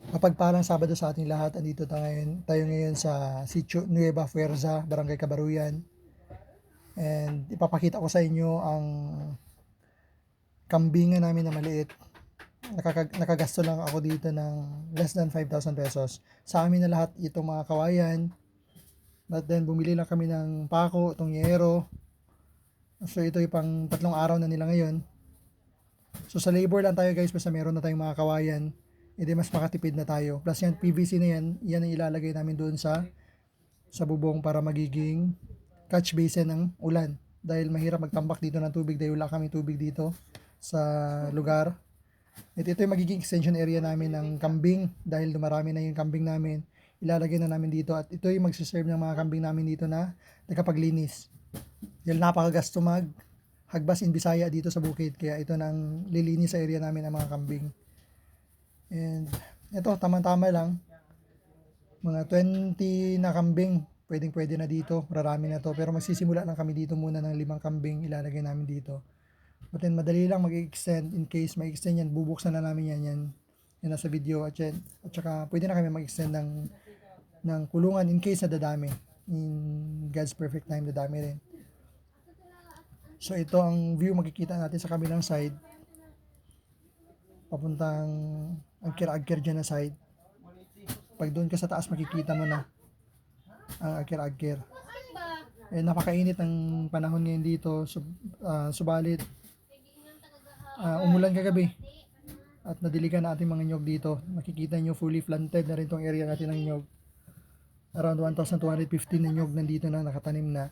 Mapagpalang Sabado sa ating lahat. Andito tayo ngayon sa Sitio Nueva Fuerza, Barangay Kabaruyan. And ipapakita ko sa inyo ang kambingan namin na maliit. Nakagasto lang ako dito ng less than 5,000 pesos. Sa amin na lahat itong mga kawayan. But then bumili lang kami ng pako, itong yero. So ito yung pang 3 araw na nila ngayon. So sa labor lang tayo guys, basta meron na tayong mga kawayan, edi mas makatipid na tayo. Plus yan, PVC na yan, yan ang ilalagay namin doon sa bubong para magiging catch basin ng ulan. Dahil mahirap magtambak dito ng tubig dahil wala kami tubig dito sa lugar. At ito yung magiging extension area namin ng kambing dahil dumarami na yung kambing namin. Ilalagay na namin dito at ito yung magsiserve ng mga kambing namin dito na nagkapaglinis. Dahil napakagasto hagbas in Bisaya dito sa bukid, kaya ito nang lilinis sa area namin ng mga kambing. And ito tama-tama lang, mga 20 na kambing pwedeng-pwede na dito, marami na to, pero magsisimula lang kami dito muna ng 5 kambing ilalagay namin dito. But then madali lang mag-extend, in case mag-extend yan, bubuksan na namin yan nasa video, at saka pwede na kami mag-extend ng kulungan in case na dadami. In God's perfect time, dadami rin. So ito ang view makikita natin sa kabilang side. Papuntang Agker-Agker dyan na side. Pag doon ka sa taas makikita mo na ang Agker-Agker. Napakainit ng panahon ngayon dito. Subalit umulan kagabi at nadiligan na ating mga nyog dito. Makikita nyo fully planted na rin tong area natin ng nyog. Around 1,250 na nyog nandito na nakatanim na.